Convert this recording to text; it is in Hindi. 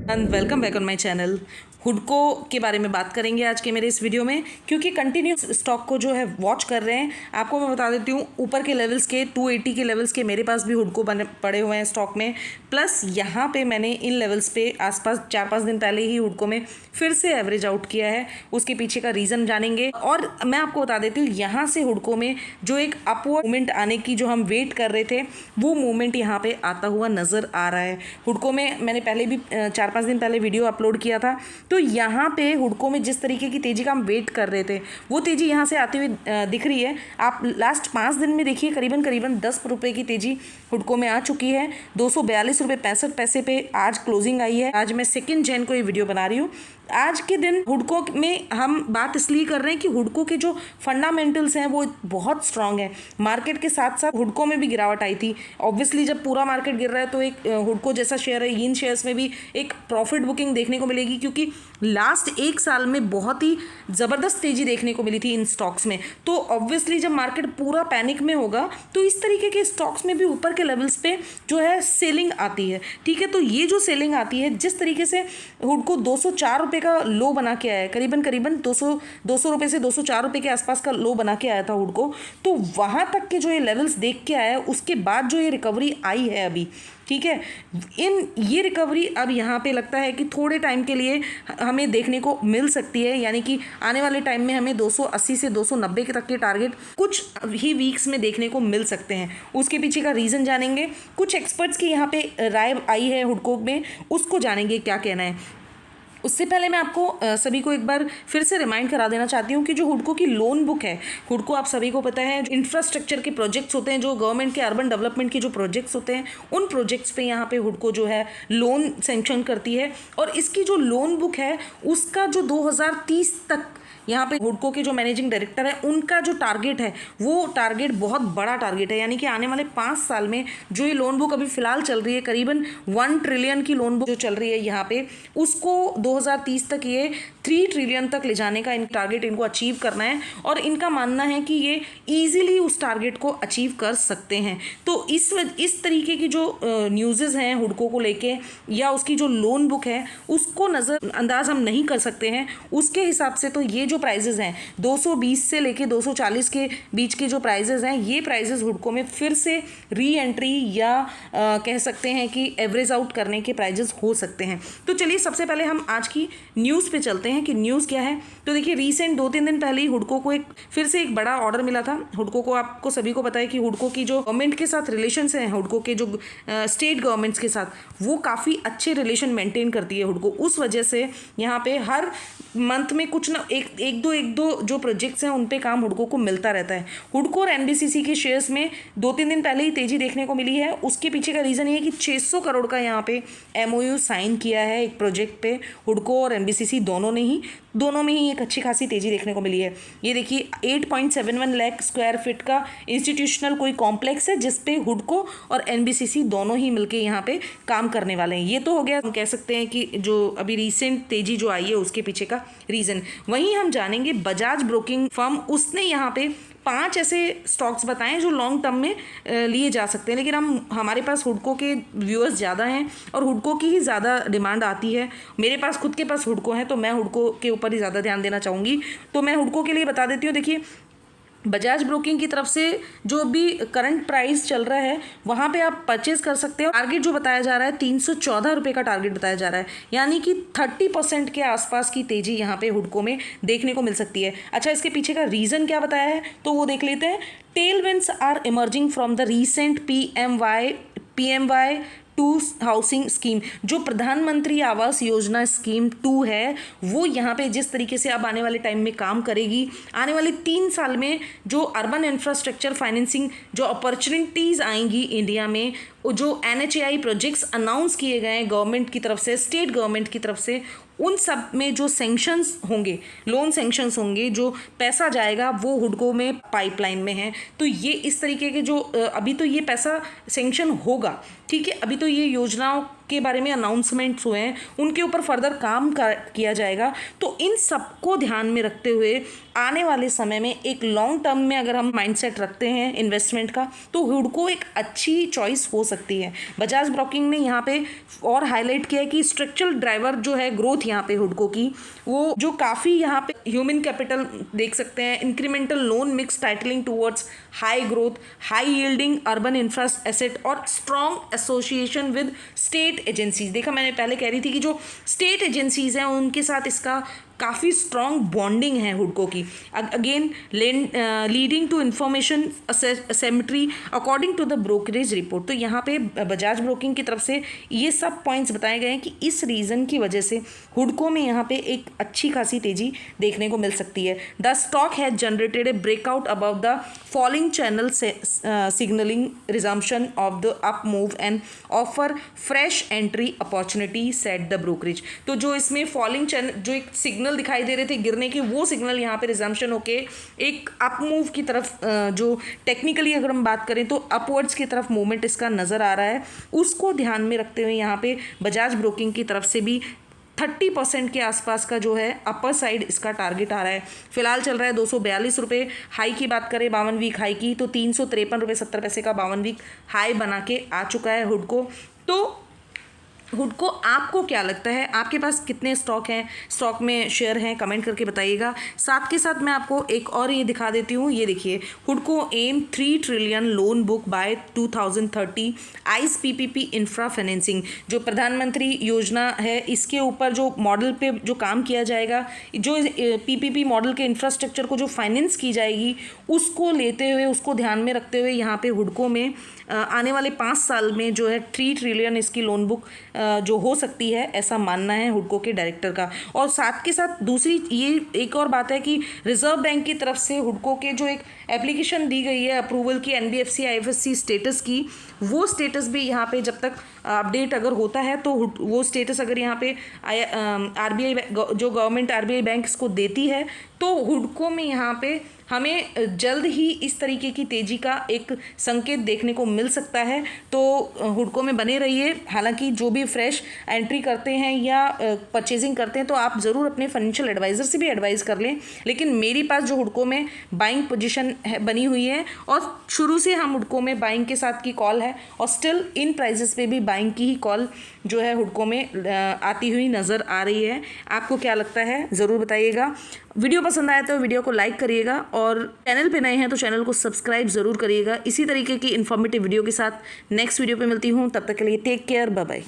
And welcome back on my channel. हुडको के बारे में बात करेंगे आज के मेरे इस वीडियो में, क्योंकि कंटिन्यूस स्टॉक को जो है वॉच कर रहे हैं। आपको मैं बता देती हूँ, ऊपर के लेवल्स के 280 के लेवल्स के मेरे पास भी हुडको बने पड़े हुए हैं स्टॉक में। प्लस यहाँ पे मैंने इन लेवल्स पे आसपास 4-5 दिन पहले ही हुडको में फिर से एवरेज आउट किया है। उसके पीछे का रीज़न जानेंगे। और मैं आपको बता देती हूँ, यहाँ से हुडको में जो एक अपवर्ड मूवमेंट आने की जो हम वेट कर रहे थे, वो मूवमेंट यहाँ पे आता हुआ नज़र आ रहा है। हुडको में मैंने पहले भी 4-5 दिन पहले वीडियो अपलोड किया था। तो यहाँ पे हुडको में जिस तरीके की तेज़ी का हम वेट कर रहे थे, वो तेज़ी यहाँ से आती हुई दिख रही है। आप लास्ट 5 दिन में देखिए, करीबन 10 रुपये की तेज़ी हुडको में आ चुकी है। 242 रुपये 65 पैसे पे आज क्लोजिंग आई है। आज मैं 2 जैन को ये वीडियो बना रही हूँ। आज के दिन हुडको में हम बात इसलिए कर रहे हैं कि हुडको के जो फंडामेंटल्स हैं वो बहुत स्ट्रांग है। मार्केट के साथ साथ हुडको में भी गिरावट आई थी। ऑब्वियसली जब पूरा मार्केट गिर रहा है तो एक हुडको जैसा शेयर है, इन शेयर्स में भी एक प्रॉफिट बुकिंग देखने को मिलेगी, क्योंकि लास्ट 1 साल में बहुत ही ज़बरदस्त तेज़ी देखने को मिली थी इन स्टॉक्स में। तो ऑब्वियसली जब मार्केट पूरा पैनिक में होगा तो इस तरीके के स्टॉक्स में भी ऊपर के लेवल्स पे जो है सेलिंग आती है। ठीक है, तो ये जो सेलिंग आती है, जिस तरीके से हुडको 204 रुपये का लो बना के आया है, करीबन 200 रुपये से 204 रुपये के आसपास का लो बना के आया था हुडको। तो वहाँ तक के जो ये लेवल्स देख के आया है, उसके बाद जो ये रिकवरी आई है अभी, ठीक है, ये रिकवरी अब यहाँ पे लगता है कि थोड़े टाइम के लिए हमें देखने को मिल सकती है। यानी कि आने वाले टाइम में हमें 280 से 290 के तक के टारगेट कुछ ही वीक्स में देखने को मिल सकते हैं। उसके पीछे का रीज़न जानेंगे। कुछ एक्सपर्ट्स की यहाँ पे राय आई है हुडको में, उसको जानेंगे क्या कहना है। उससे पहले मैं आपको सभी को एक बार फिर से रिमाइंड करा देना चाहती हूँ कि जो हुडको की लोन बुक है, हुडको आप सभी को पता है, जो इंफ्रास्ट्रक्चर के प्रोजेक्ट्स होते हैं, जो गवर्नमेंट के अर्बन डेवलपमेंट के जो प्रोजेक्ट्स होते हैं, उन प्रोजेक्ट्स पे यहाँ पे हुडको जो है लोन सैंक्शन करती है। और इसकी जो लोन बुक है, उसका जो 2030 तक यहाँ पे हुडको के जो मैनेजिंग डायरेक्टर है, उनका जो टारगेट है, वो टारगेट बहुत बड़ा टारगेट है। यानी कि आने वाले 5 साल में जो ये लोन बुक अभी फिलहाल चल रही है, करीबन 1 ट्रिलियन की लोन बुक जो चल रही है यहाँ पे, उसको 2030 तक ये 3 ट्रिलियन तक ले जाने का टारगेट इनको अचीव करना है। और इनका मानना है कि ये ईजिली उस टारगेट को अचीव कर सकते हैं। तो इस तरीके की जो न्यूज़ेस हैं हुडको को लेके, या उसकी जो लोन बुक है, उसको नज़रअंदाज हम नहीं कर सकते हैं। उसके हिसाब से तो ये जो प्राइजेस हैं 220 से लेके 240 के बीच के जो प्राइजेस हैं, ये प्राइजेस हुडको में फिर से री एंट्री या कह सकते हैं कि एवरेज आउट करने के प्राइजेस हो सकते हैं। तो चलिए सबसे पहले हम आज की न्यूज़ पे चलते हैं कि न्यूज़ क्या है। तो देखिए, रीसेंट 2-3 दिन पहले ही हुडको को फिर से एक बड़ा ऑर्डर मिला था। हुडको को, आपको सभी को पता है कि हुडको की जो गवर्नमेंट के साथ रिलेशंस हैं, हुडको के जो स्टेट गवर्नमेंट्स के साथ, वो काफ़ी अच्छे रिलेशन मेंटेन करती है हुडको। उस वजह से यहाँ पे हर मंथ में कुछ ना एक दो जो प्रोजेक्ट्स हैं, उन पे काम हुडको को मिलता रहता है। हुडको और एनबीसीसी के शेयर्स में 2-3 दिन पहले ही तेजी देखने को मिली है। उसके पीछे का रीज़न ये है कि 600 करोड़ का यहाँ पे एमओयू साइन किया है एक प्रोजेक्ट पे, हुडको और एनबीसीसी दोनों में ही एक अच्छी खासी तेज़ी देखने को मिली है। ये देखिए, 8.71 लाख स्क्वायर फीट का इंस्टीट्यूशनल कोई कॉम्प्लेक्स है, जिसपे हुडको और एनबीसीसी दोनों ही मिलके यहाँ पे काम करने वाले हैं। ये तो हो गया, हम कह सकते हैं कि जो अभी रिसेंट तेज़ी जो आई है उसके पीछे का रीज़न। वहीं हम जानेंगे बजाज ब्रोकिंग फर्म, उसने यहाँ पे 5 ऐसे स्टॉक्स बताएं जो लॉन्ग टर्म में लिए जा सकते हैं। लेकिन हमारे पास हुडको के व्यूअर्स ज़्यादा हैं और हुडको की ही ज़्यादा डिमांड आती है। मेरे पास खुद के पास हुडको है, तो मैं हुडको के ऊपर ही ज़्यादा ध्यान देना चाहूँगी। तो मैं हुडको के लिए बता देती हूँ। देखिए, बजाज ब्रोकिंग की तरफ से जो भी करंट प्राइस चल रहा है, वहाँ पे आप परचेज कर सकते हो। टारगेट जो बताया जा रहा है 314 रुपये का टारगेट बताया जा रहा है। यानी कि 30% के आसपास की तेज़ी यहाँ पे हुडको में देखने को मिल सकती है। अच्छा, इसके पीछे का रीज़न क्या बताया है तो वो देख लेते हैं। Tailwinds are emerging from the recent PMY 2 housing scheme, जो प्रधानमंत्री आवास योजना स्कीम 2 है, वो यहाँ पे जिस तरीके से अब आने वाले टाइम में काम करेगी, आने वाले 3 साल में जो अर्बन इंफ्रास्ट्रक्चर फाइनेंसिंग जो अपॉर्चुनिटीज़ आएंगी इंडिया में, जो NHAI प्रोजेक्ट्स अनाउंस किए गए हैं गवर्नमेंट की तरफ से, स्टेट गवर्नमेंट की तरफ से, उन सब में जो सेंक्शंस होंगे, लोन सेंक्शंस होंगे, जो पैसा जाएगा, वो हुडको में पाइपलाइन में है। तो ये इस तरीके के जो अभी तो ये पैसा सेंक्शन होगा, ठीक है, अभी तो ये योजनाओं के बारे में अनाउंसमेंट्स हुए हैं, उनके ऊपर फर्दर काम किया जाएगा। तो इन सबको ध्यान में रखते हुए आने वाले समय में एक लॉन्ग टर्म में अगर हम माइंडसेट रखते हैं इन्वेस्टमेंट का, तो हुडको एक अच्छी चॉइस हो सकती है। बजाज ब्रोकिंग ने यहाँ पे और हाईलाइट किया है कि स्ट्रक्चरल ड्राइवर जो है ग्रोथ यहाँ पे हुडको की, वो जो काफ़ी यहाँ पे ह्यूमन कैपिटल देख सकते हैं, incremental loan mix tilting towards high growth, high yielding urban infra asset और strong association with state agencies. देखा, मैंने पहले कह रही थी कि जो स्टेट एजेंसीज हैं उनके साथ इसका काफ़ी स्ट्रॉन्ग बॉन्डिंग है हुडको की। Again leading to information asymmetry according to the brokerage report. तो यहाँ पे बजाज ब्रोकिंग की तरफ से ये सब पॉइंट्स बताए गए हैं कि इस रीज़न की वजह से हुडको में यहाँ पे एक अच्छी खासी तेज़ी देखने को मिल सकती है। The stock has generated A breakout above the falling channel signalling resumption of the up move and offer fresh entry opportunity set the brokerage. तो जो इसमें फॉलिंग चैनल, जो एक सिग्नल दिखाई दे रहे थे गिरने के, वो सिग्नल यहाँ पे रिजम्पशन होके एक अप मूव की तरफ, जो टेक्निकली अगर हम बात करें तो अपवर्ड्स की तरफ मूवमेंट इसका नज़र आ रहा है, उसको ध्यान में रखते हुए यहाँ पे बजाज ब्रोकिंग की तरफ से भी 30% के आसपास का जो है अपर साइड इसका टारगेट आ रहा है। फिलहाल चल रहा है 242 रुपये। हाई की बात करें 52 वीक हाई की, तो 353 रुपये 70 पैसे का 52 वीक हाई बना के आ चुका है हुडको। तो हुडको आपको क्या लगता है, आपके पास कितने स्टॉक हैं, स्टॉक में शेयर हैं, कमेंट करके बताइएगा। साथ के साथ मैं आपको एक और ये दिखा देती हूँ, ये देखिए, हुडको aim 3 trillion loan book by 2030 eyes PPP infra financing. जो प्रधानमंत्री योजना है इसके ऊपर जो मॉडल पे जो काम किया जाएगा, जो पीपीपी मॉडल के इंफ्रास्ट्रक्चर को जो फाइनेंस की जाएगी, उसको लेते हुए, उसको ध्यान में रखते हुए यहाँ पे हुडको में आने वाले 5 साल में जो है 3 ट्रिलियन इसकी लोन बुक जो हो सकती है, ऐसा मानना है हुडको के डायरेक्टर का। और साथ के साथ दूसरी ये एक और बात है कि रिजर्व बैंक की तरफ से हुडको के जो एक एप्लीकेशन दी गई है अप्रूवल की एनबीएफसी आईएफएससी स्टेटस की, वो स्टेटस भी यहाँ पे जब तक अपडेट अगर होता है तो वो स्टेटस अगर यहाँ पे आरबीआई जो गवर्नमेंट आरबीआई बैंक इसको देती है, तो हुडको में यहाँ पे हमें जल्द ही इस तरीके की तेज़ी का एक संकेत देखने को मिल सकता है। तो हुडको में बने रहिए। हालांकि जो भी फ्रेश एंट्री करते हैं या परचेजिंग करते हैं तो आप ज़रूर अपने फाइनेंशियल एडवाइज़र से भी एडवाइस कर लें, लेकिन मेरी पास जो हुडको में बाइंग पोजीशन बनी हुई है और शुरू से हम हुडको में बाइंग के साथ की कॉल है और स्टिल इन प्राइजेस पे भी बाइंग की ही कॉल जो है हुडको में आती हुई नज़र आ रही है। आपको क्या लगता है ज़रूर बताइएगा। वीडियो पसंद आया तो वीडियो को लाइक करिएगा और चैनल पे नए हैं तो चैनल को सब्सक्राइब ज़रूर करिएगा। इसी तरीके की इन्फॉर्मेटिव वीडियो के साथ नेक्स्ट वीडियो पे मिलती हूँ। तब तक के लिए टेक केयर, बाय बाय।